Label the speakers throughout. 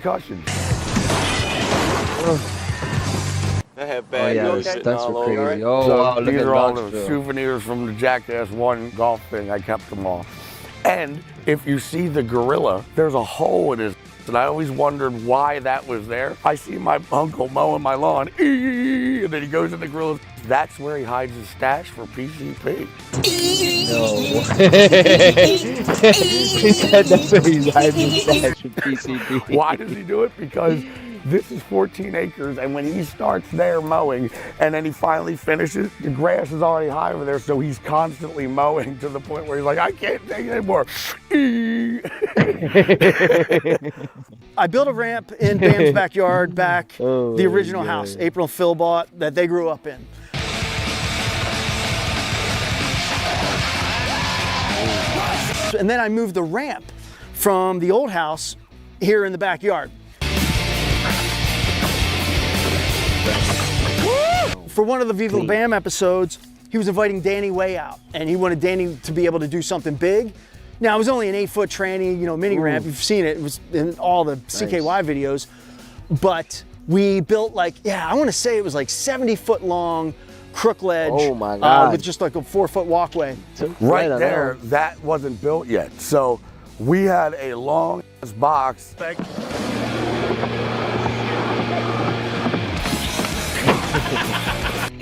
Speaker 1: concussions.
Speaker 2: I had bad
Speaker 3: yeah,
Speaker 2: nose
Speaker 3: the
Speaker 2: sitting
Speaker 3: stunts
Speaker 2: all
Speaker 3: were
Speaker 2: over.
Speaker 3: crazy. Oh,
Speaker 1: So
Speaker 3: wow, look
Speaker 1: these
Speaker 3: at
Speaker 1: are all the
Speaker 3: Knoxville.
Speaker 1: souvenirs from the Jackass 1 golf thing. I kept them all. And if you see the gorilla, there's a hole in his. And I always wondered why that was there. I see my uncle mowing my lawn, and then he goes in the gorilla. That's where he hides his stash for PCP.
Speaker 3: No. He said that's where he's hiding his stash for PCP.
Speaker 1: Why does he do it? Because this is 14 acres, and when he starts there mowing, and then he finally finishes, the grass is already high over there, so he's constantly mowing to the point where he's like, I can't take it anymore.
Speaker 4: I built a ramp in Bam's backyard back,
Speaker 3: Oh,
Speaker 4: the original
Speaker 3: yeah.
Speaker 4: house April and Phil bought that they grew up in. And then I moved the ramp from the old house here in the backyard. For one of the Viva La Bam episodes, he was inviting Danny Way out, and he wanted Danny to be able to do something big. Now, it was only an 8-foot tranny, mini ramp. You've seen it. It was in all the CKY videos. But we built I want to say it was like 70-foot long crook ledge.
Speaker 3: Oh my God.
Speaker 4: with just like a 4-foot walkway.
Speaker 1: Right there, that wasn't built yet. So we had a long box.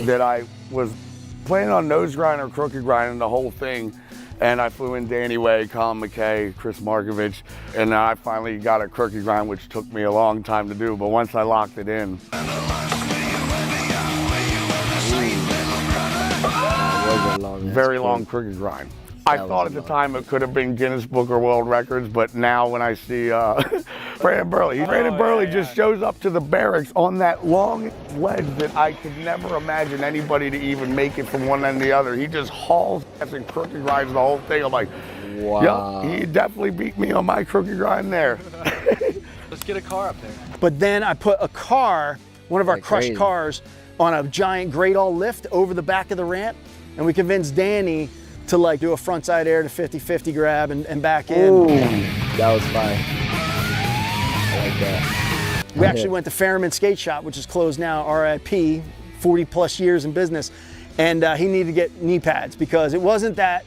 Speaker 1: That I was planning on nose grinding or crooked grinding the whole thing. And I flew in Danny Way, Colin McKay, Chris Markovich, and then I finally got a crooked grind, which took me a long time to do. But once I locked it in, very long crooked grind. I thought at the time it could have been Guinness Book of World Records, but now when I see Brandon Burley, Brandon Burley just shows up to the barracks on that long ledge that I could never imagine anybody to even make it from one end to the other. He just hauls ass and crooked grinds the whole thing. I'm like,
Speaker 3: wow.
Speaker 1: Yep, he definitely beat me on my crooked grind there.
Speaker 2: Let's get a car up there.
Speaker 4: But then I put a car, one of our
Speaker 3: Like
Speaker 4: crushed
Speaker 3: crazy.
Speaker 4: cars, on a giant Great All lift over the back of the ramp, and we convinced Danny to do a frontside air to 50-50 grab and back in.
Speaker 3: Ooh, that was fine. I like that.
Speaker 4: We actually went to Fairman Skate Shop, which is closed now, RIP, 40 plus years in business, and he needed to get knee pads because it wasn't that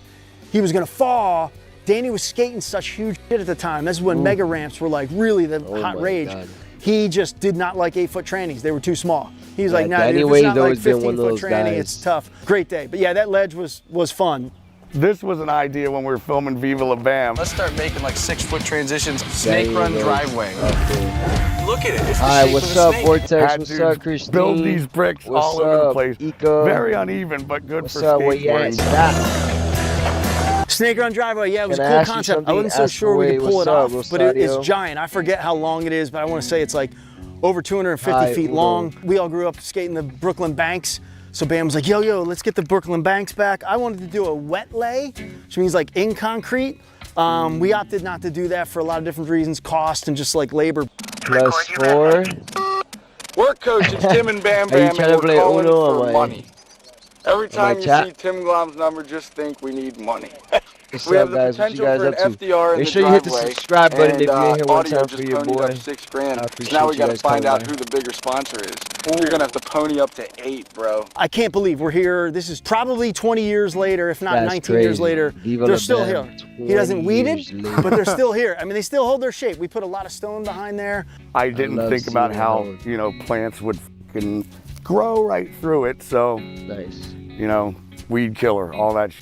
Speaker 4: he was gonna fall. Danny was skating such huge shit at the time. This is when mega ramps were really the hot
Speaker 3: my
Speaker 4: rage.
Speaker 3: God.
Speaker 4: He just did not like 8-foot trannies. They were too small. He's like, nah,
Speaker 3: Danny
Speaker 4: dude, if
Speaker 3: Way's
Speaker 4: it's not like
Speaker 3: always been one of
Speaker 4: 15-foot
Speaker 3: those
Speaker 4: tranny,
Speaker 3: guys.
Speaker 4: it's tough. Great day. But yeah, that ledge was fun.
Speaker 1: This was an idea when we were filming Viva La Bam.
Speaker 2: Let's start making 6-foot transitions. Snake
Speaker 3: you
Speaker 2: run
Speaker 3: go.
Speaker 2: driveway. Look at it. It's the
Speaker 3: Hi,
Speaker 2: shape
Speaker 3: what's
Speaker 2: of a
Speaker 3: up,
Speaker 2: snake.
Speaker 3: Vortex?
Speaker 1: Had
Speaker 3: What's
Speaker 1: to
Speaker 3: up, Christine?
Speaker 1: build these bricks
Speaker 3: What's
Speaker 1: all over the
Speaker 3: up,
Speaker 1: place.
Speaker 3: Ika?
Speaker 1: Very uneven, but good
Speaker 3: What's
Speaker 1: for
Speaker 3: up? Where you at?
Speaker 1: skateboarding.
Speaker 3: Stop.
Speaker 4: Snake run driveway, yeah, it was
Speaker 3: Can
Speaker 4: a
Speaker 3: I
Speaker 4: cool
Speaker 3: ask you
Speaker 4: concept. I
Speaker 3: something?
Speaker 4: wasn't so
Speaker 3: Ask
Speaker 4: sure we
Speaker 3: away.
Speaker 4: could pull
Speaker 3: What's
Speaker 4: it
Speaker 3: up,
Speaker 4: off, but it's
Speaker 3: Rosario?
Speaker 4: giant. I forget how long it is, but I want to say it's over 250
Speaker 3: Hi,
Speaker 4: feet
Speaker 3: Udo.
Speaker 4: long. We all grew up skating the Brooklyn Banks. So Bam was like, yo, let's get the Brooklyn Banks back. I wanted to do a wet lay, which means in concrete. We opted not to do that for a lot of different reasons, cost and just labor.
Speaker 3: +4.
Speaker 2: Work coach, it's Tim and Bam
Speaker 3: Are you
Speaker 2: Bam,
Speaker 3: trying
Speaker 2: and
Speaker 3: to
Speaker 2: we're
Speaker 3: play
Speaker 2: calling
Speaker 3: Uno
Speaker 2: for
Speaker 3: or
Speaker 2: money. Every time you
Speaker 3: chat?
Speaker 2: see Tim Glom's number, just think we need money.
Speaker 3: What's
Speaker 2: We
Speaker 3: up,
Speaker 2: have the
Speaker 3: guys? What you
Speaker 2: potential
Speaker 3: guys
Speaker 2: for an
Speaker 3: up to?
Speaker 2: FDR in
Speaker 3: Make
Speaker 2: the
Speaker 3: sure you hit the
Speaker 2: driveway,
Speaker 3: subscribe button if
Speaker 2: and,
Speaker 3: you're here one
Speaker 2: audio
Speaker 3: time
Speaker 2: just
Speaker 3: for your
Speaker 2: ponied
Speaker 3: boy.
Speaker 2: up $6,000.
Speaker 3: I
Speaker 2: So
Speaker 3: appreciate
Speaker 2: now we
Speaker 3: you
Speaker 2: got to
Speaker 3: guys
Speaker 2: find
Speaker 3: coming
Speaker 2: out
Speaker 3: by.
Speaker 2: who the bigger sponsor is. You're gonna have to pony up to 8, bro.
Speaker 4: I can't believe we're here. This is probably 20 years later, if not
Speaker 3: That's
Speaker 4: 19 years
Speaker 3: crazy.
Speaker 4: later.
Speaker 3: Viva La
Speaker 4: They're still
Speaker 3: Bam,
Speaker 4: here. He doesn't
Speaker 3: 20
Speaker 4: weed
Speaker 3: years
Speaker 4: it,
Speaker 3: later.
Speaker 4: but they're still here. I mean, they still hold their shape. We put a lot of stone behind there.
Speaker 1: I didn't
Speaker 3: love
Speaker 1: think about
Speaker 3: seeing
Speaker 1: how,
Speaker 3: those.
Speaker 1: plants would fucking grow right through it. So,
Speaker 3: Nice.
Speaker 1: weed killer, all that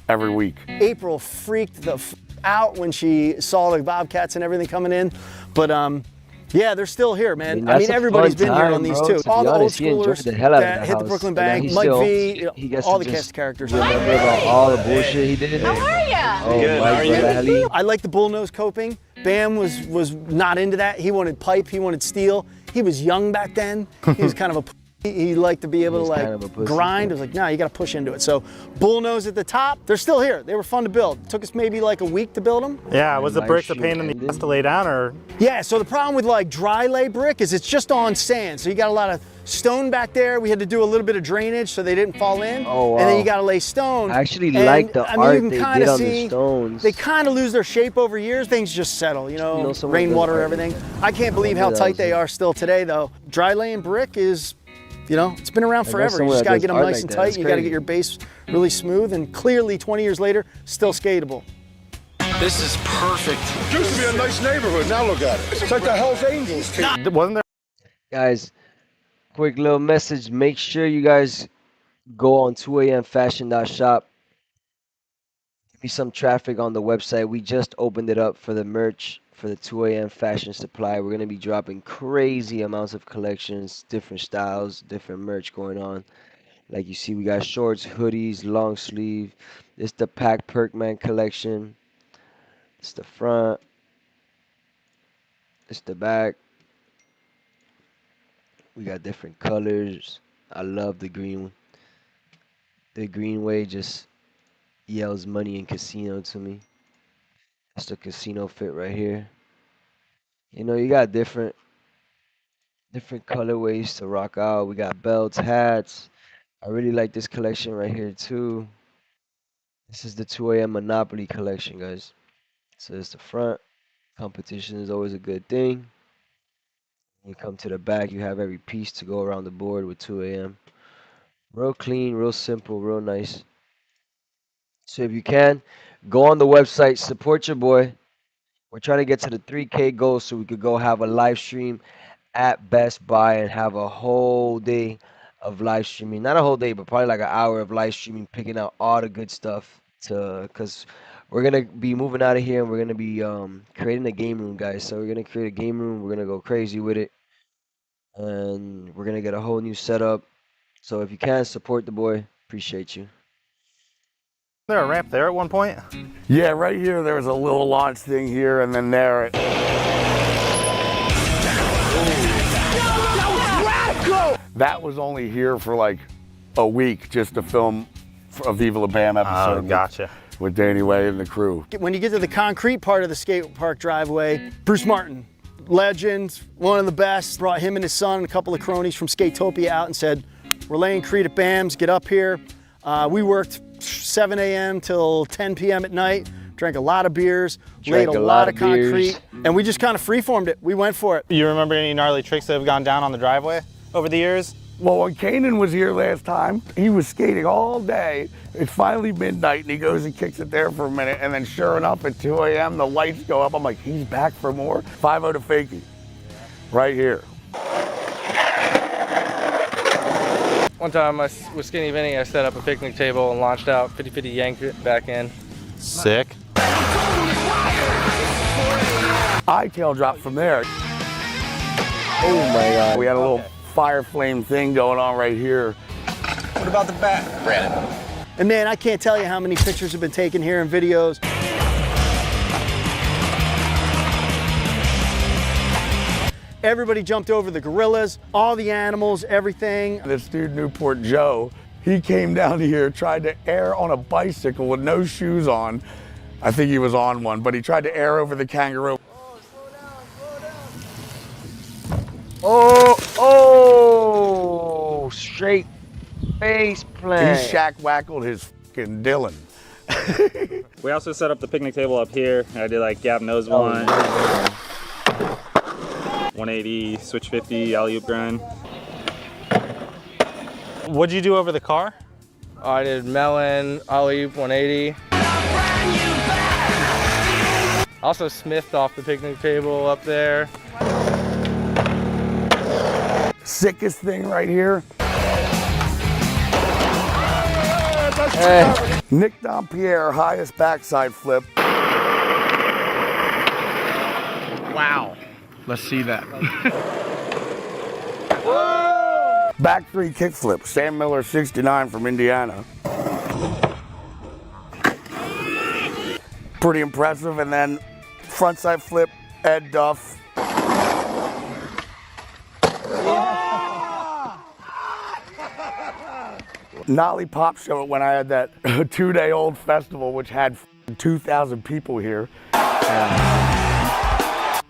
Speaker 1: every week.
Speaker 4: April freaked the out when she saw the Bobcats and everything coming in. But yeah, they're still here, man.
Speaker 3: that's a
Speaker 4: everybody's
Speaker 3: fun
Speaker 4: been here
Speaker 3: time,
Speaker 4: on these
Speaker 3: bro.
Speaker 4: too.
Speaker 3: To
Speaker 4: All
Speaker 3: be
Speaker 4: the old
Speaker 3: honest, he enjoyed
Speaker 4: schoolers
Speaker 3: the hell out of
Speaker 4: that
Speaker 3: the
Speaker 4: hit the
Speaker 3: house.
Speaker 4: Brooklyn
Speaker 3: And now
Speaker 4: Bank,
Speaker 3: he
Speaker 4: Mike
Speaker 3: still-
Speaker 4: V,
Speaker 3: he gets
Speaker 4: all
Speaker 3: to
Speaker 4: the
Speaker 3: just
Speaker 4: cast characters.
Speaker 3: Remember about all the bullshit he did?
Speaker 5: How are ya?
Speaker 3: Oh,
Speaker 2: Good,
Speaker 3: my
Speaker 2: how are you?
Speaker 3: brother Ali.
Speaker 4: I like the bullnose coping. Bam was not into that. He wanted pipe, he wanted steel. He was young back then. He was kind of a He liked to be able to
Speaker 3: He's
Speaker 4: like
Speaker 3: kind of a pussy.
Speaker 4: grind. I was like, no, you got to push into it. So bullnose at the top. They're still here. They were fun to build. Took us maybe like a week to build them.
Speaker 5: Yeah, was the
Speaker 3: Live
Speaker 5: bricks a
Speaker 3: shoot
Speaker 5: pain in the
Speaker 3: ended.
Speaker 5: ass to lay down, or?
Speaker 4: Yeah, so the problem with like dry lay brick is it's just on sand. So you got a lot of stone back there. We had to do a little bit of drainage so they didn't fall in.
Speaker 3: Oh, wow.
Speaker 4: And then you got to lay stone.
Speaker 3: I actually
Speaker 4: And,
Speaker 3: like the
Speaker 4: I mean,
Speaker 3: art
Speaker 4: you can
Speaker 3: they
Speaker 4: kinda
Speaker 3: did on
Speaker 4: see
Speaker 3: the stones.
Speaker 4: They kind of lose their shape over years. Things just settle, you know,
Speaker 3: someone does
Speaker 4: rainwater,
Speaker 3: art
Speaker 4: everything.
Speaker 3: like that.
Speaker 4: I can't believe how
Speaker 3: that
Speaker 4: tight
Speaker 3: was
Speaker 4: they
Speaker 3: it.
Speaker 4: are still today, though. Dry laying brick is, you know, it's been around
Speaker 3: know
Speaker 4: forever. You
Speaker 3: someone
Speaker 4: just
Speaker 3: that
Speaker 4: got to
Speaker 3: does
Speaker 4: get them
Speaker 3: art
Speaker 4: nice
Speaker 3: like
Speaker 4: and
Speaker 3: that.
Speaker 4: tight.
Speaker 3: That's
Speaker 4: You got to
Speaker 3: crazy.
Speaker 4: get your base really smooth. And clearly, 20 years later, still skatable.
Speaker 2: This is perfect.
Speaker 6: Used to be a nice neighborhood. Now look at it. It's like the Hell's Angels team.
Speaker 5: Wasn't there?
Speaker 3: Guys, quick little message. Make sure you guys go on 2amfashion.shop. Give me some traffic on the website. We just opened it up for the merch for the 2AM Fashion Supply. We're going to be dropping crazy amounts of collections, different styles, different merch going on. Like you see, we got shorts, hoodies, long sleeve. This the Pac Perkman collection. It's the front. It's the back. We got different colors. I love the green one. The green way just yells money and casino to me. That's the casino fit right here. You know, you got different colorways to rock out. We got belts, hats. I really like this collection right here too. This is the 2AM Monopoly collection, guys. So it's the front. Competition is always a good thing. You come to the back, you have every piece to go around the board with 2AM. Real clean, real simple, real nice. So if you can, go on the website, support your boy. We're trying to get to the 3K goal so we could go have a live stream at Best Buy and have a whole day of live streaming. Not a whole day, but probably like an hour of live streaming, picking out all the good stuff because we're going to be moving out of here and we're going to be creating a game room, guys. So we're going to create a game room. We're going to go crazy with it. And we're going to get a whole new setup. So if you can, support the boy. Appreciate you.
Speaker 5: There a ramp there at one point?
Speaker 1: Yeah, right here, there was a little launch thing here, and then there. That was only here for like a week just to film a Viva La Bam episode.
Speaker 5: Oh, gotcha.
Speaker 1: With Danny Way and the crew.
Speaker 4: When you get to the concrete part of the skate park driveway, Bruce Martin, legend, one of the best, brought him and his son and a couple of cronies from Skatopia out and said, we're laying Creed at BAM's, get up here. We worked 7 a.m. till 10 p.m. at night, drank a lot of beers, laid a lot of concrete, and we just kind of freeformed it. We went for it.
Speaker 5: You remember any gnarly tricks that have gone down on the driveway over the years?
Speaker 1: Well, when Kanan was here last time, he was skating all day. It's finally midnight, and he goes and kicks it there for a minute, and then sure enough, at 2 a.m., the lights go up. I'm like, he's back for more? 5-0 to Fakey, right here.
Speaker 7: One time with Skinny Vinny, I set up a picnic table and launched out 50-50 yanked it back in.
Speaker 5: Sick.
Speaker 1: I tail dropped from there.
Speaker 3: Oh my God.
Speaker 1: We had a little fire flame thing going on right here.
Speaker 2: What about the back, Brandon?
Speaker 4: And man, I can't tell you how many pictures have been taken here and videos. Everybody jumped over the gorillas, all the animals, everything.
Speaker 1: This dude, Newport Joe, he came down here, tried to air on a bicycle with no shoes on. I think he was on one, but he tried to air over the kangaroo.
Speaker 3: Oh, straight face
Speaker 1: He
Speaker 3: plant.
Speaker 1: shack-wackled his fucking Dylan.
Speaker 5: We also set up the picnic table up here. I did like gap nose
Speaker 3: Oh,
Speaker 5: one, 180, switch 50, alley-oop grind. What'd you do over the car?
Speaker 7: I did melon, alley-oop 180. Also smithed off the picnic table up there.
Speaker 1: Sickest thing right here.
Speaker 3: Hey.
Speaker 1: Nick Dompierre, highest backside flip. Wow. Let's see that. Back three kickflip. Sam Miller, 69 from Indiana. Pretty impressive. And then frontside flip, Ed Duff. Nolly Pop Show when I had that 2-day-old festival, which had 2,000 people here.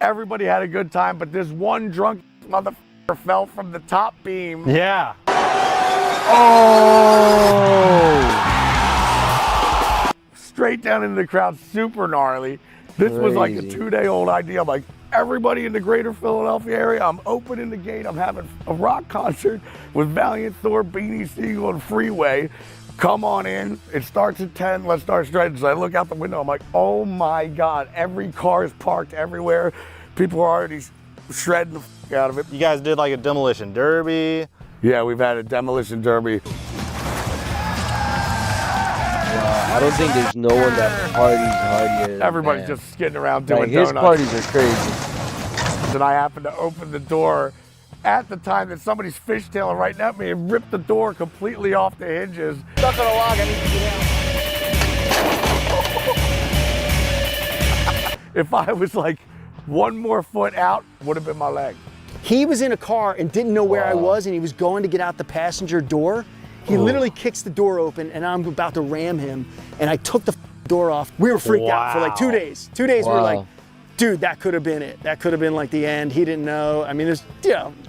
Speaker 1: Everybody had a good time, but this one drunk motherfucker fell from the top beam.
Speaker 8: Yeah.
Speaker 1: Oh! Straight down into the crowd, super gnarly. This was like a 2-day-old idea. I'm like, everybody in the greater Philadelphia area, I'm opening the gate. I'm having a rock concert with Valiant Thor, Beanie Siegel, and Freeway. Come on in. It starts at 10. Let's start shredding. So I look out the window. I'm like, oh my God. Every car is parked everywhere. People are already shredding the f out of it.
Speaker 8: You guys did like a demolition derby.
Speaker 1: Yeah, we've had a demolition derby.
Speaker 3: I don't think there's no one that parties hardier than
Speaker 1: Everybody's
Speaker 3: Bam.
Speaker 1: just skidding around doing
Speaker 3: Like, his
Speaker 1: donuts.
Speaker 3: parties are crazy.
Speaker 1: And I happened to open the door at the time that somebody's fishtailing right at me and ripped the door completely off the hinges.
Speaker 4: Stuck on a log, I need to get out.
Speaker 1: If I was like one more foot out, would have been my leg.
Speaker 4: He was in a car and didn't know where I was, and he was going to get out the passenger door. He literally kicks the door open, and I'm about to ram him, and I took the door off. We were freaked out for like 2 days. 2 days we were like, dude, that could have been it. That could have been like the end. He didn't know. I mean, there's,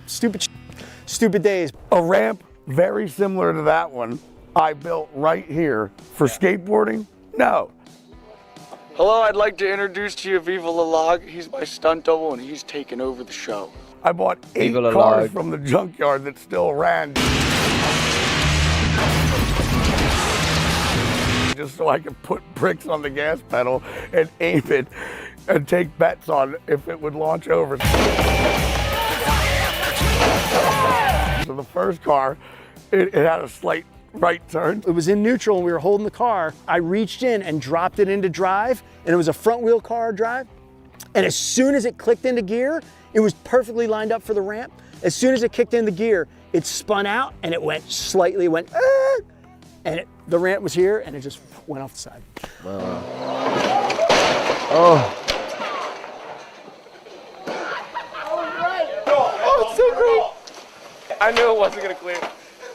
Speaker 4: stupid days.
Speaker 1: A ramp very similar to that one I built right here for skateboarding? No.
Speaker 2: Hello, I'd like to introduce to you Viva La Log. He's my stunt double and he's taking over the show.
Speaker 1: I bought 8
Speaker 3: Viva la
Speaker 1: cars
Speaker 3: Log.
Speaker 1: from the junkyard that still ran. Just so I could put bricks on the gas pedal and aim it and take bets on if it would launch over. So the first car, it had a slight right turn.
Speaker 4: It was in neutral and we were holding the car. I reached in and dropped it into drive, and it was a front wheel car drive. And as soon as it clicked into gear, it was perfectly lined up for the ramp. As soon as it kicked into gear, it spun out and it went slightly, and the ramp was here and it just went off the side.
Speaker 3: Wow. Oh.
Speaker 7: Oh, it's so great. I knew it wasn't gonna clear.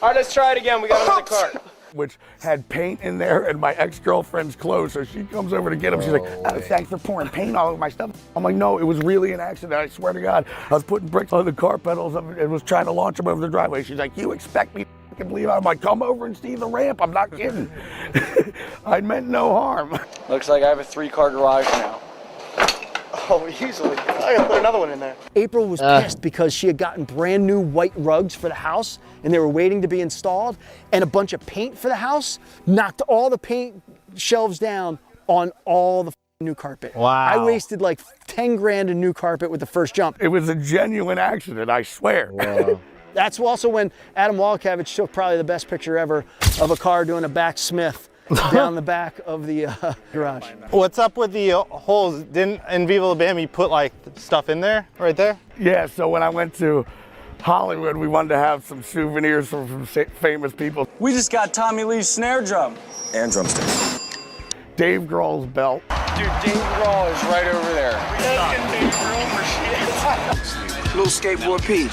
Speaker 7: All right, let's try it again. We got another cart.
Speaker 1: Which had paint in there and my ex-girlfriend's clothes. So she comes over to get them. She's like, oh, thanks for pouring paint all over my stuff. I'm like, no, it was really an accident. I swear to God. I was putting bricks on the car pedals and was trying to launch them over the driveway. She's like, you expect me to believe? I'm like, come over and see the ramp. I'm not kidding. I meant no harm.
Speaker 2: Looks like I have a 3-car garage now.
Speaker 4: Oh, easily. I gotta put another one in there. April was pissed because she had gotten brand new white rugs for the house and they were waiting to be installed, and a bunch of paint for the house knocked all the paint shelves down on all the new carpet.
Speaker 8: Wow.
Speaker 4: I wasted like 10 grand in new carpet with the first jump.
Speaker 1: It was a genuine accident, I swear.
Speaker 3: Wow.
Speaker 4: That's also when Adam Walkavich took probably the best picture ever of a car doing a back Smith down the back of the garage.
Speaker 8: What's up with the holes? Didn't in Viva La Bam you put like stuff in there, right there?
Speaker 1: Yeah, so when I went to Hollywood, we wanted to have some souvenirs from famous people.
Speaker 2: We just got Tommy Lee's snare drum.
Speaker 6: And drumsticks.
Speaker 1: Dave Grohl's belt.
Speaker 2: Dude, Dave Grohl is right over there. Little skateboard P.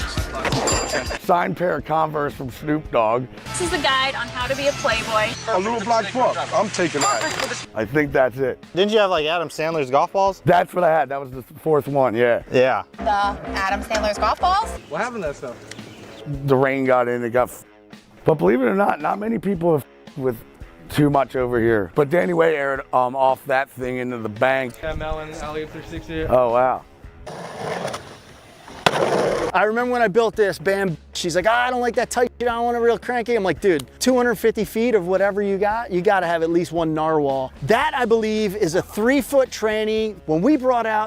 Speaker 1: Signed pair of Converse from Snoop Dogg.
Speaker 9: This is a guide on how to be a playboy.
Speaker 6: A little black pup. I'm taking that.
Speaker 1: I think that's it.
Speaker 8: Didn't you have like Adam Sandler's golf balls?
Speaker 1: That's what I had. That was the 4th one, yeah.
Speaker 8: Yeah.
Speaker 9: The Adam Sandler's golf balls.
Speaker 7: What happened to that stuff?
Speaker 1: The rain got in, it got But believe it or not many people have with too much over here. But Danny Way aired off that thing into the bank.
Speaker 7: Yeah, Melon, Alley 360.
Speaker 1: Oh, wow.
Speaker 4: I remember when I built this, Bam, she's like, I don't like that tight shit, I don't want it real cranky. I'm like, dude, 250 feet of whatever you gotta have at least one narwhal. That, I believe, is a 3-foot tranny. When we brought out